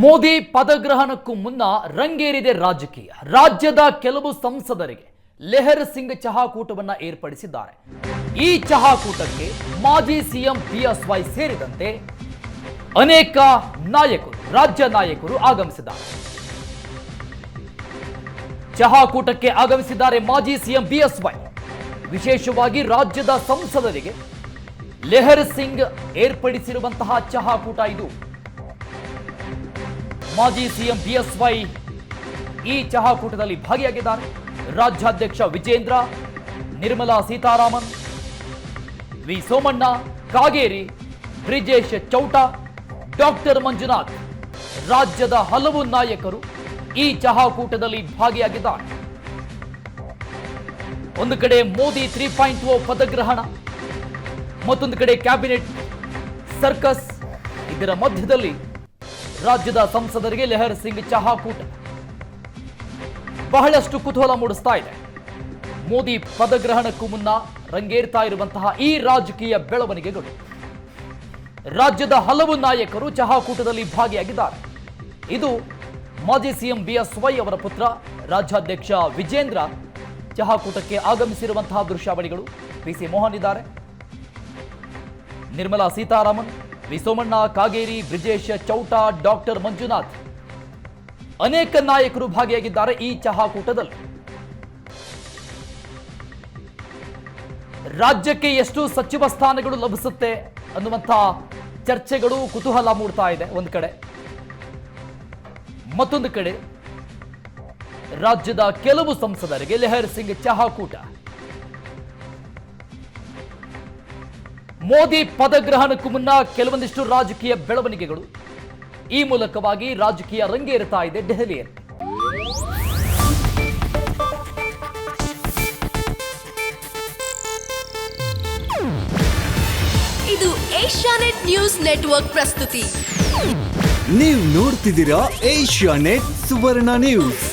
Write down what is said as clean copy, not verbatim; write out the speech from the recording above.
ಮೋದಿ ಪದಗ್ರಹಣಕ್ಕೂ ಮುನ್ನ ರಂಗೇರಿದೆ ರಾಜಕೀಯ. ರಾಜ್ಯದ ಕೆಲವು ಸಂಸದರಿಗೆ ಲೆಹರ್ ಸಿಂಗ್ ಚಹಾಕೂಟವನ್ನು ಏರ್ಪಡಿಸಿದ್ದಾರೆ. ಈ ಚಹಾಕೂಟಕ್ಕೆ ಮಾಜಿ ಸಿಎಂ ಬಿಎಸ್ವೈ ಸೇರಿದಂತೆ ಅನೇಕ ನಾಯಕರು, ರಾಜ್ಯ ನಾಯಕರು ಆಗಮಿಸಿದ್ದಾರೆ. ಚಹಾಕೂಟಕ್ಕೆ ಆಗಮಿಸಿದ್ದಾರೆ ಮಾಜಿ ಸಿಎಂ ಬಿಎಸ್ವೈ. ವಿಶೇಷವಾಗಿ ರಾಜ್ಯದ ಸಂಸದರಿಗೆ ಲೆಹರ್ ಸಿಂಗ್ ಏರ್ಪಡಿಸಿರುವಂತಹ ಚಹಾಕೂಟ ಇದು. ಮಾಜಿ ಸಿಎಂ ಬಿಎಸ್ವೈ ಈ ಚಹಾಕೂಟದಲ್ಲಿ ಭಾಗಿಯಾಗಿದ್ದಾರೆ. ರಾಜ್ಯಾಧ್ಯಕ್ಷ ವಿಜೇಂದ್ರ, ನಿರ್ಮಲಾ ಸೀತಾರಾಮನ್, ವಿ ಸೋಮಣ್ಣ, ಕಾಗೇರಿ, ಬ್ರಿಜೇಶ್ ಚೌಟ, ಡಾಕ್ಟರ್ ಮಂಜುನಾಥ್, ರಾಜ್ಯದ ಹಲವು ನಾಯಕರು ಈ ಚಹಾಕೂಟದಲ್ಲಿ ಭಾಗಿಯಾಗಿದ್ದಾರೆ. ಒಂದು ಕಡೆ ಮೋದಿ 3.0 ಪದಗ್ರಹಣ, ಮತ್ತೊಂದು ಕಡೆ ಕ್ಯಾಬಿನೆಟ್ ಸರ್ಕಸ್. ಇದರ ಮಧ್ಯದಲ್ಲಿ ರಾಜ್ಯದ ಸಂಸದರಿಗೆ ಲೆಹರ್ ಸಿಂಗ್ ಚಹಾಕೂಟ ಬಹಳಷ್ಟು ಕುತೂಹಲ ಮೂಡಿಸ್ತಾ ಇದೆ. ಮೋದಿ ಪದಗ್ರಹಣಕ್ಕೂ ಮುನ್ನ ರಂಗೇರ್ತಾ ಇರುವಂತಹ ಈ ರಾಜಕೀಯ ಬೆಳವಣಿಗೆಗಳು, ರಾಜ್ಯದ ಹಲವು ನಾಯಕರು ಚಹಾಕೂಟದಲ್ಲಿ ಭಾಗಿಯಾಗಿದ್ದಾರೆ. ಇದು ಮಾಜಿ ಸಿಎಂ ಬಿಎಸ್ವೈ ಅವರ ಪುತ್ರ ರಾಜ್ಯಾಧ್ಯಕ್ಷ ವಿಜೇಂದ್ರ ಚಹಾಕೂಟಕ್ಕೆ ಆಗಮಿಸಿರುವಂತಹ ದೃಶ್ಯಾವಳಿಗಳು. ಪಿಸಿ ಮೋಹನ್ ಇದ್ದಾರೆ, ನಿರ್ಮಲಾ ಸೀತಾರಾಮನ್, ವಿ ಸೋಮಣ್ಣ, ಕಾಗೇರಿ, ಬ್ರಿಜೇಶ್ ಚೌಟ, ಡಾಕ್ಟರ್ ಮಂಜುನಾಥ್, ಅನೇಕ ನಾಯಕರು ಭಾಗಿಯಾಗಿದ್ದಾರೆ ಈ ಚಹಾಕೂಟದಲ್ಲಿ. ರಾಜ್ಯಕ್ಕೆ ಎಷ್ಟು ಸಚಿವ ಸ್ಥಾನಗಳು ಲಭಿಸುತ್ತೆ ಅನ್ನುವಂತಹ ಚರ್ಚೆಗಳು, ಕುತೂಹಲ ಮೂಡ್ತಾ ಇದೆ ಒಂದು ಕಡೆ. ಮತ್ತೊಂದು ಕಡೆ ರಾಜ್ಯದ ಕೆಲವು ಸಂಸದರಿಗೆ ಲೆಹರ್ ಸಿಂಗ್ ಚಹಾಕೂಟ. ಮೋದಿ ಪದಗ್ರಹಣಕ್ಕೂ ಮುನ್ನ ಕೆಲವೊಂದಿಷ್ಟು ರಾಜಕೀಯ ಬೆಳವಣಿಗೆಗಳು, ಈ ಮೂಲಕವಾಗಿ ರಾಜಕೀಯ ರಂಗೇರುತ್ತಾ ಇದೆ ದೆಹಲಿಯಲ್ಲಿ. ಇದು ಏಷ್ಯಾನೆಟ್ ನ್ಯೂಸ್ ನೆಟ್ವರ್ಕ್ ಪ್ರಸ್ತುತಿ. ನೀವು ನೋಡ್ತಿದ್ದೀರಾ ಏಷ್ಯಾನೆಟ್ ಸುವರ್ಣ ನ್ಯೂಸ್.